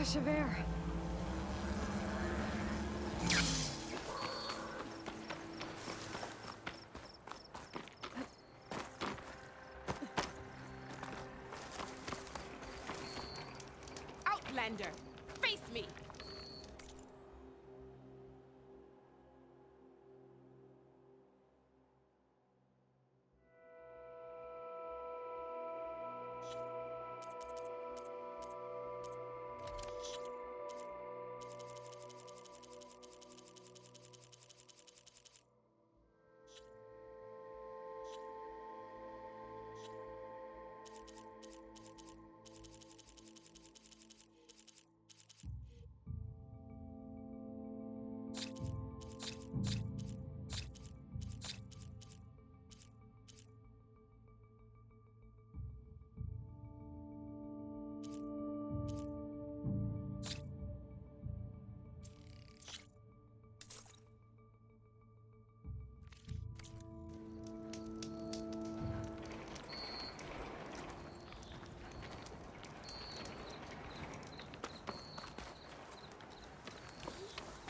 rush of air. Outlander, face me!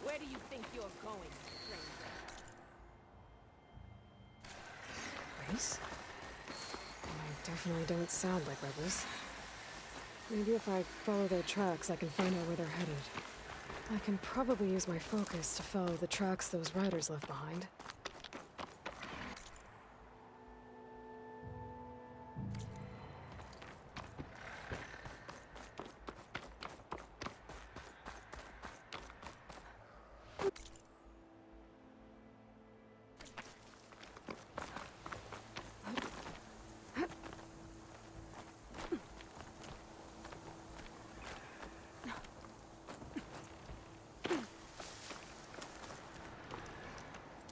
Where do you think you're going, stranger? Race? They definitely don't sound like rebels. Maybe if I follow their tracks, I can find out where they're headed. I can probably use my focus to follow the tracks those riders left behind.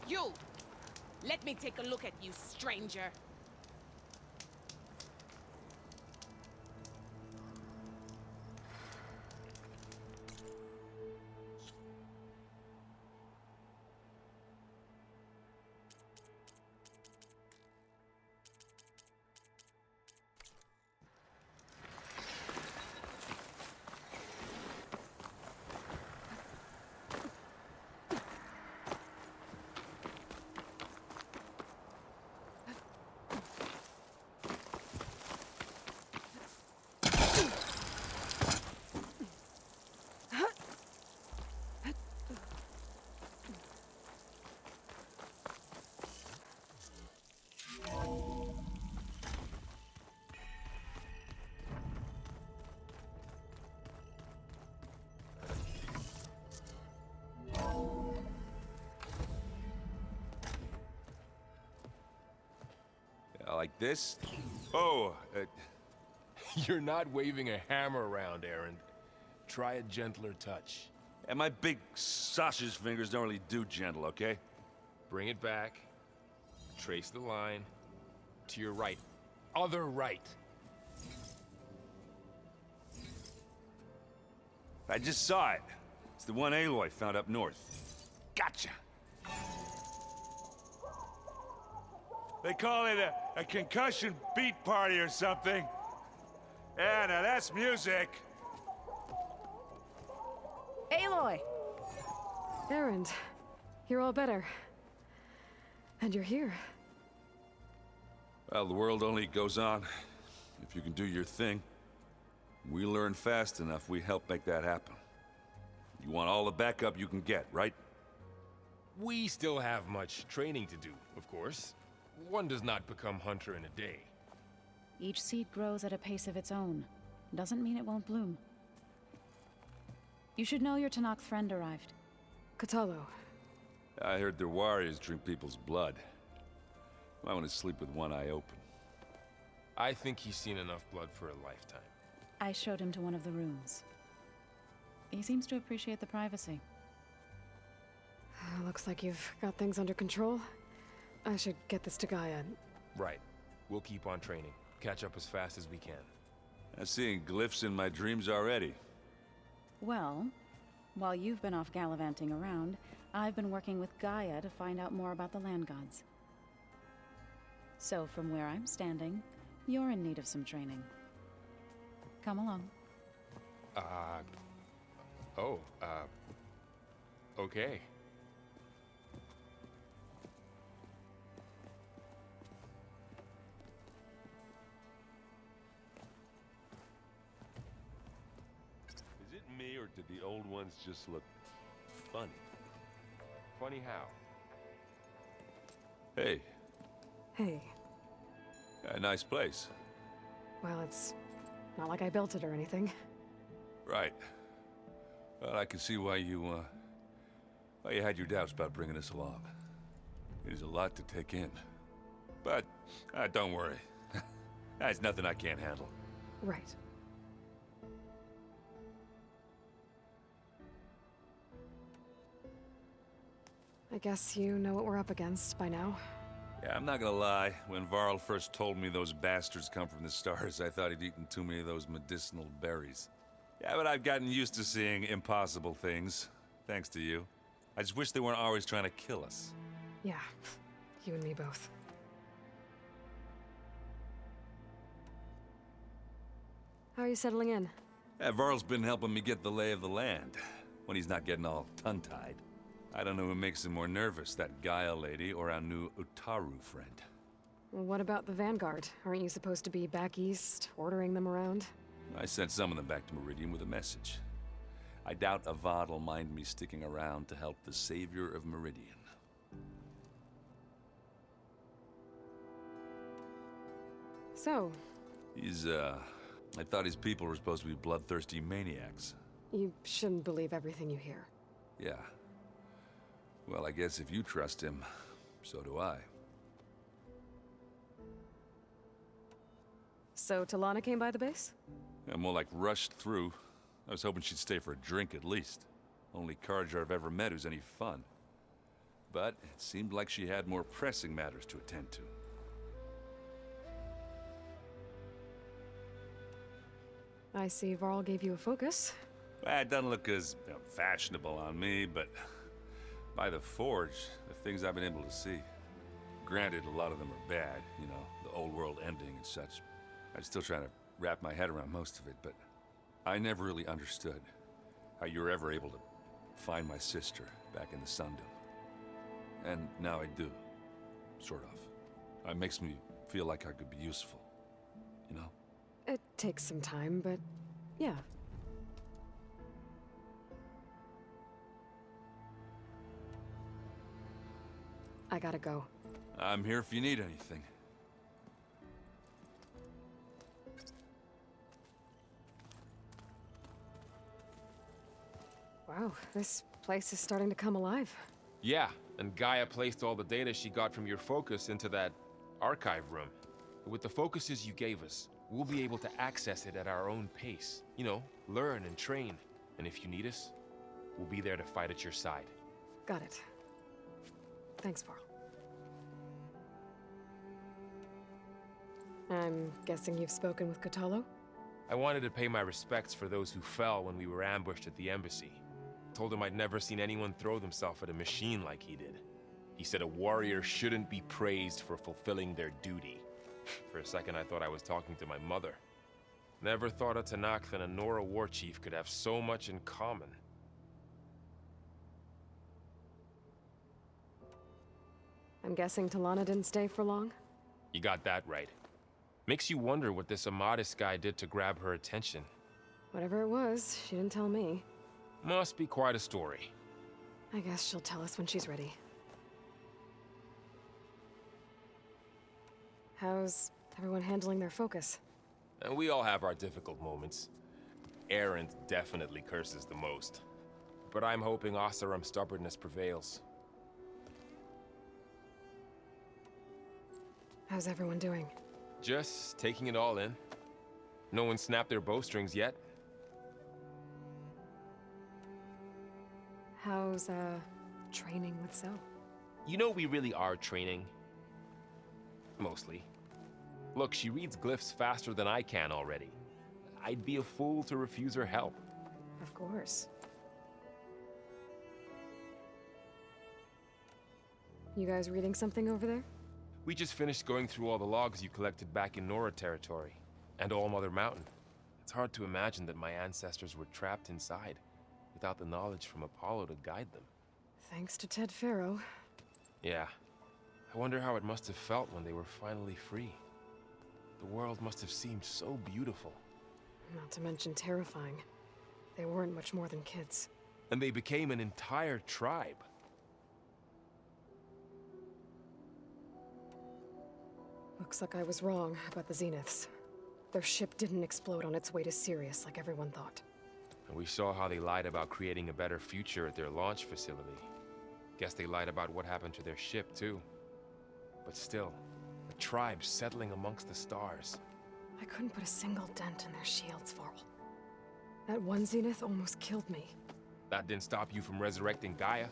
You! Let me take a look at you, stranger. Like this? Oh, You're not waving a hammer around, Aaron. Try a gentler touch. and my big sausage fingers don't really do gentle, okay? Bring it back. Trace the line. To your right. Other right. I just saw it. It's the one Aloy found up north. Gotcha! They call it a concussion beat party or something. Yeah, now that's music. Aloy! Erend, you're all better. And you're here. Well, the world only goes on if you can do your thing. We learn fast enough, we help make that happen. You want all the backup you can get, right? We still have much training to do, of course. One does not become hunter in a day. Each seed grows at a pace of its own. Doesn't mean it won't bloom. You should know your Tanakh friend arrived. Katalo. I heard their warriors drink people's blood. I want to sleep with one eye open. I think he's seen enough blood for a lifetime. I showed him to one of the rooms. He seems to appreciate the privacy. Looks like you've got things under control. I should get this to Gaia. Right. We'll keep on training. Catch up as fast as we can. I'm seeing glyphs in my dreams already. Well, while you've been off gallivanting around, I've been working with Gaia to find out more about the land gods. So from where I'm standing, you're in need of some training. Come along. Oh, okay. Is it me, or did the old ones just look funny? Funny how? Hey, Hey. a nice place. Well, it's not like I built it or anything. Right. Well, I can see why you had your doubts about bringing us along. It is a lot to take in. But, don't worry. That's nothing I can't handle. Right. I guess you know what we're up against by now. Yeah, I'm not gonna lie. When Varl first told me those bastards come from the stars, I thought he'd eaten too many of those medicinal berries. Yeah, but I've gotten used to seeing impossible things, thanks to you. I just wish they weren't always trying to kill us. Yeah, you and me both. How are you settling in? Yeah, Varl's been helping me get the lay of the land, when he's not getting all tongue-tied. I don't know who makes him more nervous, that Gaia lady or our new Utaru friend. Well, what about the Vanguard? Aren't you supposed to be back east, ordering them around? I sent some of them back to Meridian with a message. I doubt Avad will mind me sticking around to help the savior of Meridian. So, I thought his people were supposed to be bloodthirsty maniacs. you shouldn't believe everything you hear. Yeah. Well, I guess if you trust him, so do I. So, Talana came by the base? Yeah, more like rushed through. I was hoping she'd stay for a drink at least. Only Carja I've ever met who's any fun. But it seemed like she had more pressing matters to attend to. I see Varl gave you a focus. Well, it doesn't look as fashionable on me, but by the Forge, the things I've been able to see. Granted, a lot of them are bad, you know, the old world ending and such. I'm still trying to wrap my head around most of it, but I never really understood how you were ever able to find my sister back in the Sundom. And now I do, sort of. It makes me feel like I could be useful, you know? It takes some time, but yeah. I gotta go. I'm here if you need anything. Wow, this place is starting to come alive. Yeah, and Gaia placed all the data she got from your focus into that archive room. With the focuses you gave us, we'll be able to access it at our own pace. You know, learn and train. And if you need us, we'll be there to fight at your side. Got it. Thanks, Varl. I'm guessing you've spoken with Kotallo? I wanted to pay my respects for those who fell when we were ambushed at the embassy. Told him I'd never seen anyone throw themselves at a machine like he did. He said a warrior shouldn't be praised for fulfilling their duty. For a second, I thought I was talking to my mother. Never thought a Tanakh and a Nora war chief could have so much in common. I'm guessing Talana didn't stay for long? You got that right. Makes you wonder what this Amadis guy did to grab her attention. Whatever it was, she didn't tell me. Must be quite a story. I guess she'll tell us when she's ready. How's everyone handling their focus? And we all have our difficult moments. Erend definitely curses the most. But I'm hoping Oseram's stubbornness prevails. How's everyone doing? Just taking it all in. No one snapped their bowstrings yet. How's, training with Zoe? You know we really are training. Mostly. Look, she reads glyphs faster than I can already. I'd be a fool to refuse her help. Of course. You guys reading something over there? We just finished going through all the logs you collected back in Nora territory, and All Mother Mountain. It's hard to imagine that my ancestors were trapped inside, with without the knowledge from Apollo to guide them. Thanks to Ted Faro. Yeah. I wonder how it must have felt when they were finally free. The world must have seemed so beautiful. Not to mention terrifying. They weren't much more than kids. And they became an entire tribe. Looks like I was wrong about the Zeniths. Their ship didn't explode on its way to Sirius like everyone thought. And we saw how they lied about creating a better future at their launch facility. Guess they lied about what happened to their ship, too. But still, a tribe settling amongst the stars. I couldn't put a single dent in their shields, Varl. That one Zenith almost killed me. That didn't stop you from resurrecting Gaia.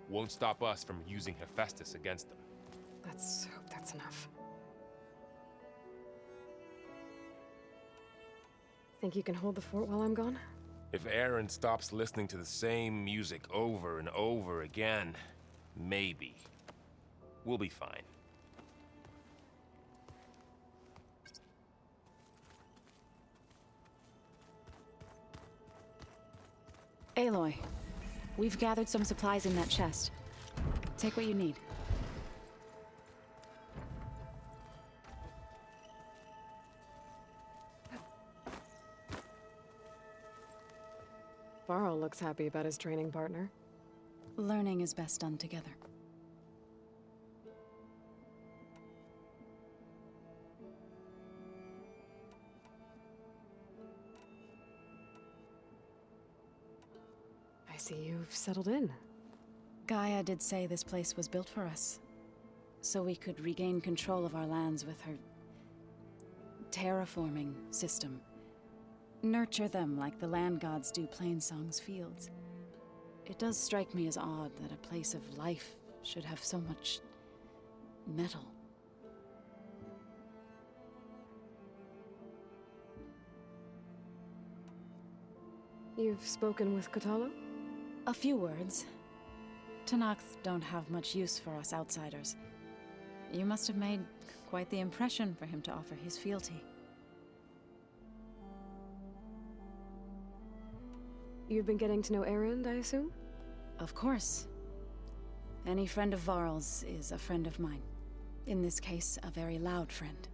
Won't stop us from using Hephaestus against them. Let's hope that's enough. Think you can hold the fort while I'm gone? If Aaron stops listening to the same music over and over again, maybe. We'll be fine. Aloy, we've gathered some supplies in that chest. Take what you need. Varl looks happy about his training partner. Learning is best done together. I see you've settled in. Gaia did say this place was built for us, so we could regain control of our lands with her terraforming system. Nurture them like the land gods do Plainsong's fields. It does strike me as odd that a place of life should have so much metal. You've spoken with Kotallo? A few words. Tenakth don't have much use for us outsiders. You must have made quite the impression for him to offer his fealty. You've been getting to know Erend, I assume? Of course. Any friend of Varl's is a friend of mine. In this case, a very loud friend.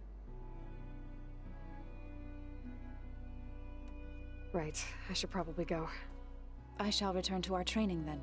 Right, I should probably go. I shall return to our training then.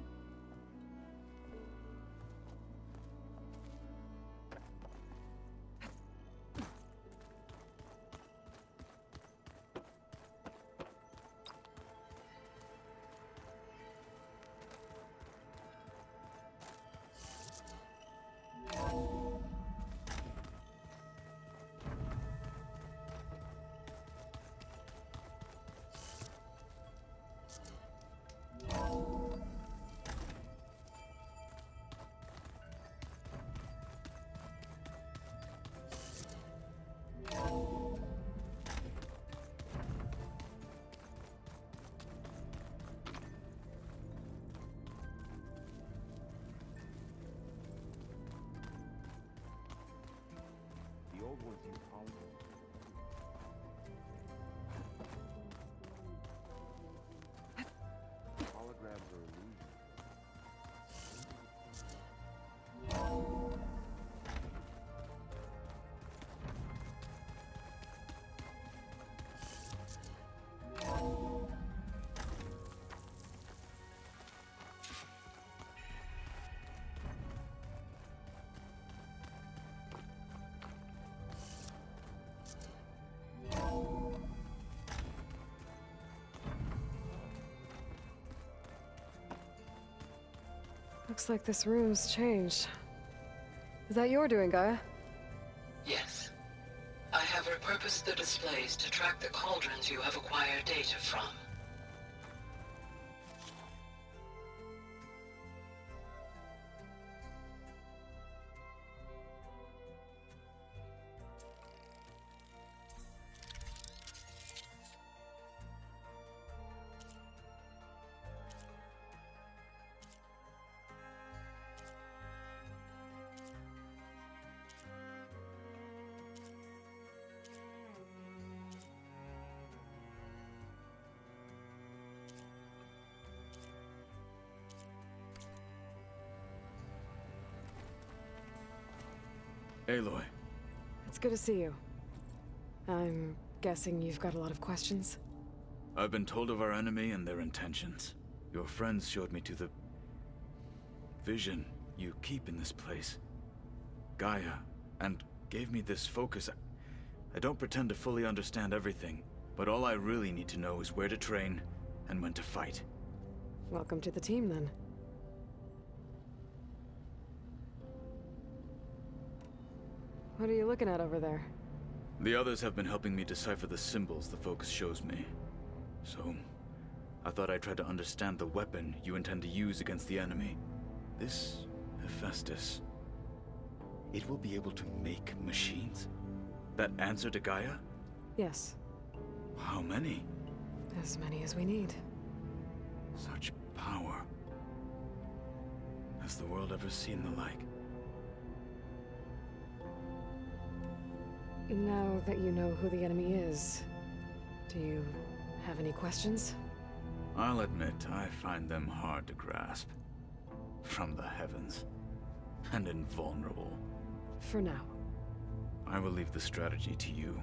The old ones use holograms. Holograms are illusions. Looks like this room's changed. Is that your doing, Gaia? Yes. I have repurposed the displays to track the cauldrons you have acquired data from. Aloy. It's good to see you. I'm guessing you've got a lot of questions? I've been told of our enemy and their intentions. Your friends showed me to the vision you keep in this place, Gaia, and gave me this focus. I don't pretend to fully understand everything, but all I really need to know is where to train and when to fight. Welcome to the team, then. What are you looking at over there? The others have been helping me decipher the symbols the focus shows me. So, I thought I'd try to understand the weapon you intend to use against the enemy. This Hephaestus, it will be able to make machines that answer to Gaia? Yes. How many? As many as we need. Such power. Has the world ever seen the like? Now that you know who the enemy is, do you have any questions? I'll admit, I find them hard to grasp. From the heavens. And invulnerable. For now. I will leave the strategy to you.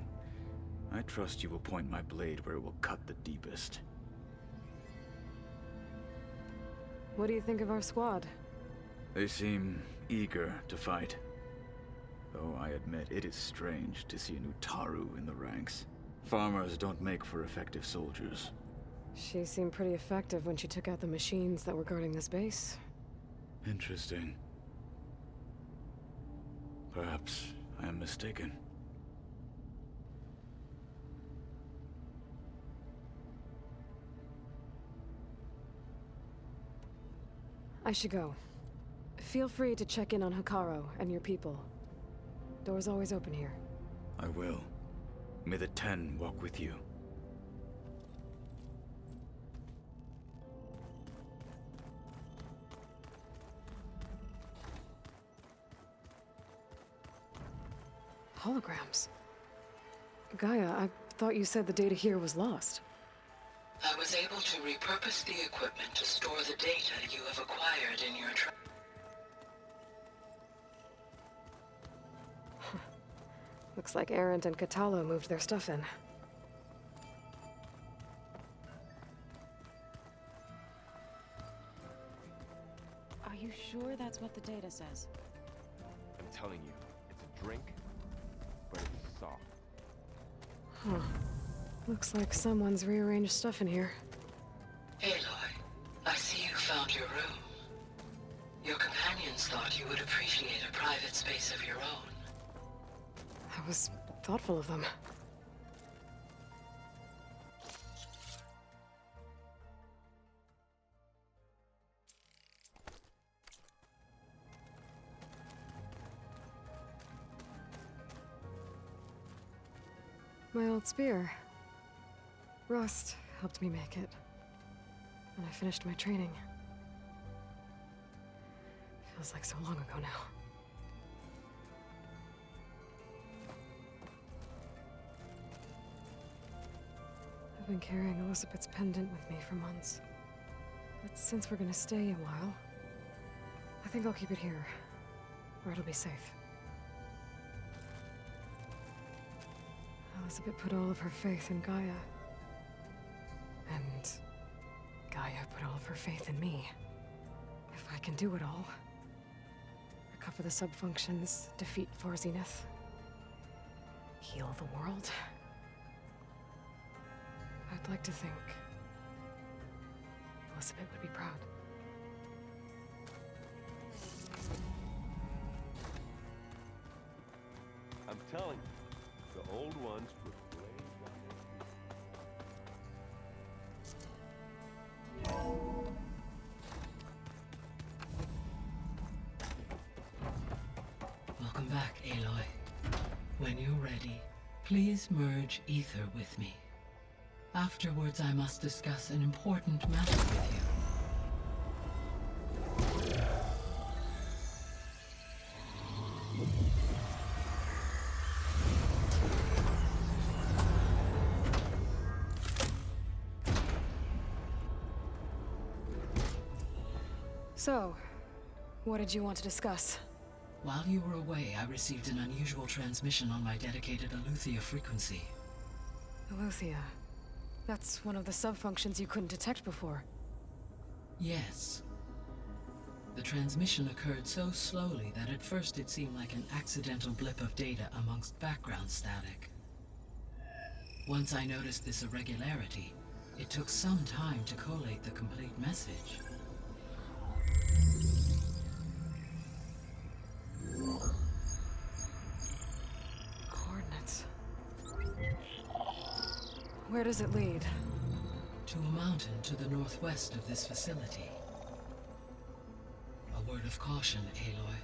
I trust you will point my blade where it will cut the deepest. What do you think of our squad? They seem eager to fight. Though I admit it is strange to see an Utaru in the ranks. Farmers don't make for effective soldiers. She seemed pretty effective when she took out the machines that were guarding this base. Interesting. Perhaps I am mistaken. I should go. Feel free to check in on Hikaru and your people. Door's always open here. I will. May the Ten walk with you. Holograms. Gaia, I thought you said the data here was lost. I was able to repurpose the equipment to store the data you have acquired in your Looks like Erend and Katalo moved their stuff in. Are you sure that's what the data says? I'm telling you, it's a drink, but it's soft. Huh. Looks like someone's rearranged stuff in here. Aloy, I see you found your room. Your companions thought you would appreciate a private space of your own. That was thoughtful of them. My old spear. Rust helped me make it. And I finished my training. Feels like so long ago now. I've been carrying Elizabeth's pendant with me for months. But since we're gonna stay a while, I think I'll keep it here, where it'll be safe. Elizabeth put all of her faith in Gaia. And Gaia put all of her faith in me. If I can do it all, recover the subfunctions, defeat For Zenith, heal the world, I'd like to think Elizabeth would be proud. I'm telling you, the old ones put flames on Welcome back, Aloy. When you're ready, please merge ether with me. Afterwards, I must discuss an important matter with you. So, what did you want to discuss? While you were away, I received an unusual transmission on my dedicated Aletheia frequency. Aletheia. That's one of the sub-functions you couldn't detect before. Yes. The transmission occurred so slowly that at first it seemed like an accidental blip of data amongst background static. Once I noticed this irregularity, it took some time to collate the complete message. Coordinates. Where does it lead? To a mountain to the northwest of this facility. A word of caution, Aloy.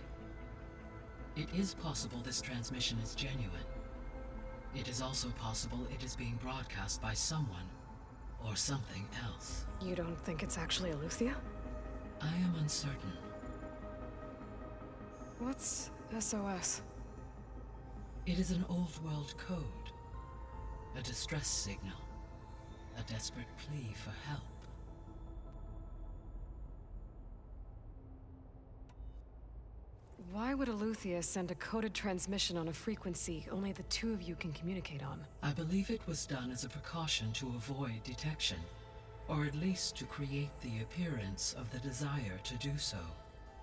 It is possible this transmission is genuine. It is also possible it is being broadcast by someone or something else. You don't think it's actually Aletheia? I am uncertain. What's SOS? It is an old world code. A distress signal. A desperate plea for help. Why would Aletheia send a coded transmission on a frequency only the two of you can communicate on? I believe it was done as a precaution to avoid detection, or at least to create the appearance of the desire to do so.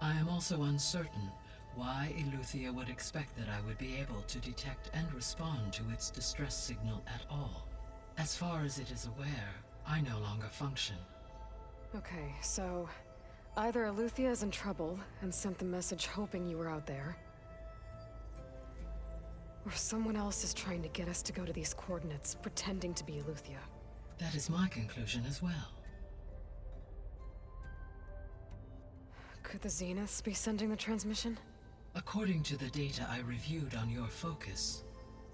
I am also uncertain why Aletheia would expect that I would be able to detect and respond to its distress signal at all. As far as it is aware, I no longer function. Okay, so either Aletheia is in trouble and sent the message hoping you were out there, or someone else is trying to get us to go to these coordinates, pretending to be Aletheia. That is my conclusion as well. Could the Zeniths be sending the transmission? According to the data I reviewed on your focus,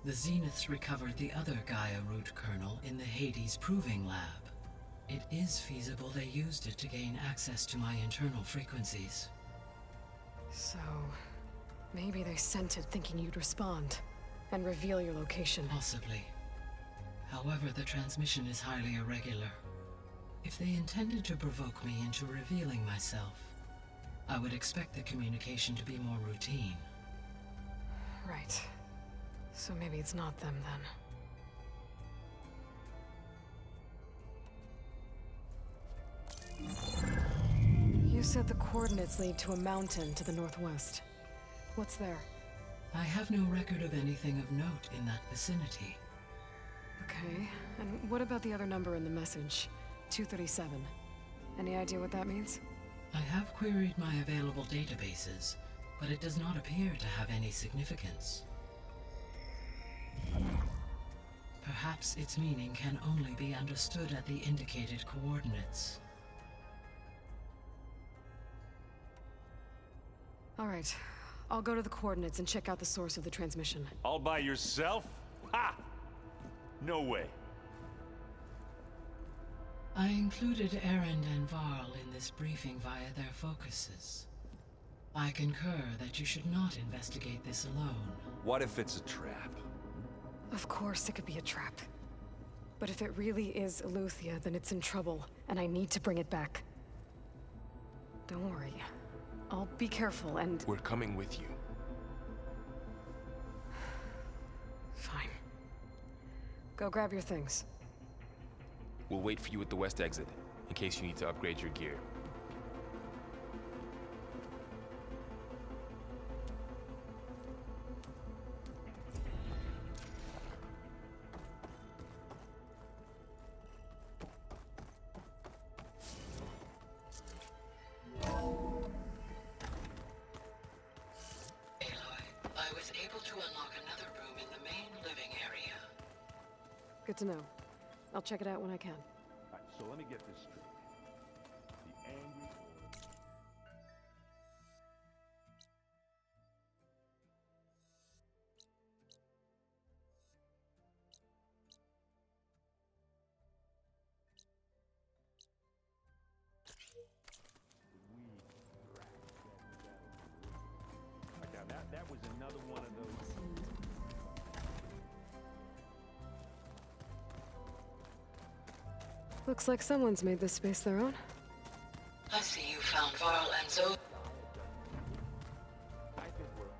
the Zeniths recovered the other Gaia root kernel in the Hades Proving Lab. It is feasible they used it to gain access to my internal frequencies. So, maybe they sent it thinking you'd respond and reveal your location. Possibly. However, the transmission is highly irregular. If they intended to provoke me into revealing myself, I would expect the communication to be more routine. Right. So maybe it's not them then. You said the coordinates lead to a mountain to the northwest. What's there? I have no record of anything of note in that vicinity. Okay, and what about the other number in the message? 237. Any idea what that means? I have queried my available databases, but it does not appear to have any significance. Perhaps its meaning can only be understood at the indicated coordinates. All right, I'll go to the coordinates and check out the source of the transmission. All by yourself? Ha! No way. I included Erend and Varl in this briefing via their focuses. I concur that you should not investigate this alone. What if it's a trap? Of course it could be a trap. But if it really is Aletheia, then it's in trouble, and I need to bring it back. Don't worry. I'll be careful and... We're coming with you. Fine. Go grab your things. We'll wait for you at the west exit, in case you need to upgrade your gear. I was able to unlock another room in the main living area. Good to know. I'll check it out when I can. Alright, so let me get this straight. The angry that was another one of those. Looks like someone's made this space their own. I see you found Varl and Zoe. I think we're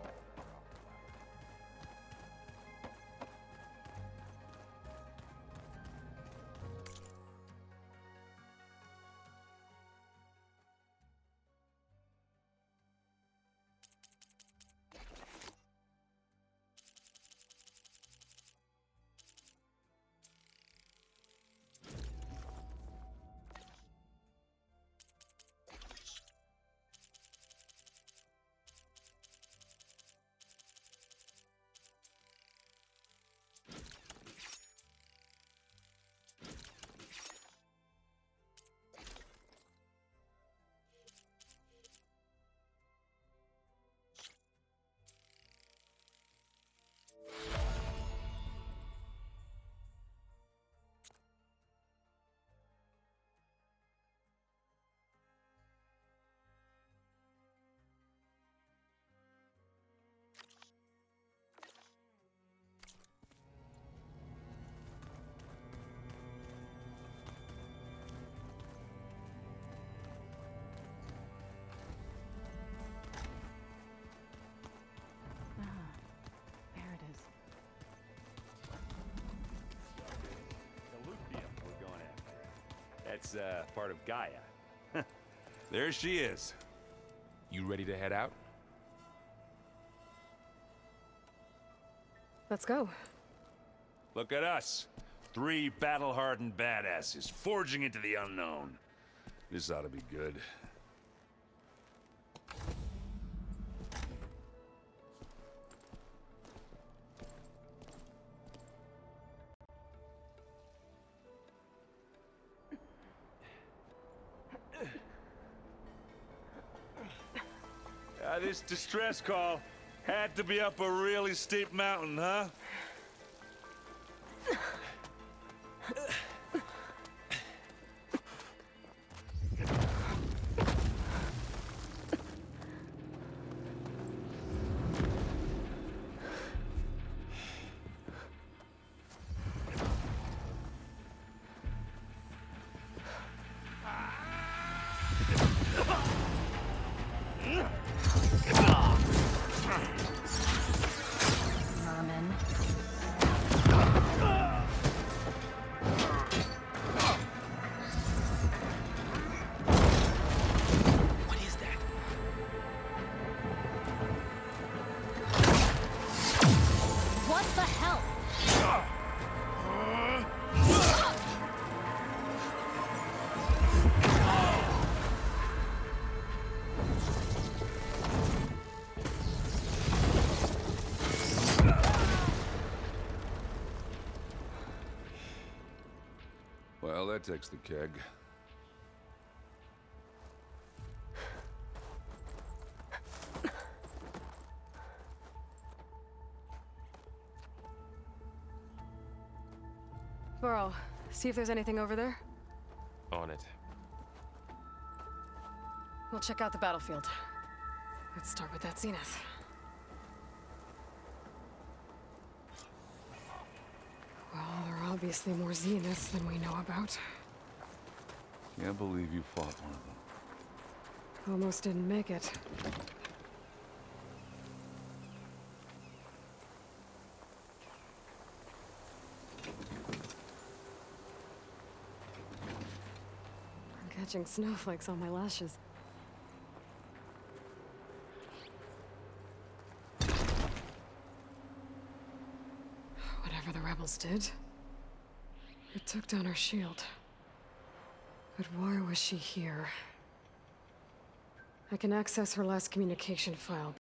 That's, part of Gaia. There she is. You ready to head out? Let's go. Look at us. 3 battle-hardened badasses forging into the unknown. This ought to be good. This distress call had to be up a really steep mountain, huh? Merman. What is that? What the hell? Well, that takes the keg. Burrow, see if there's anything over there. On it. We'll check out the battlefield. Let's start with that zenith. Well, there are obviously more zeniths than we know about. Can't believe you fought one of them. Almost didn't make it. I'm catching snowflakes on my lashes. Whatever the rebels did, it took down her shield. But why was she here? I can access her last communication file,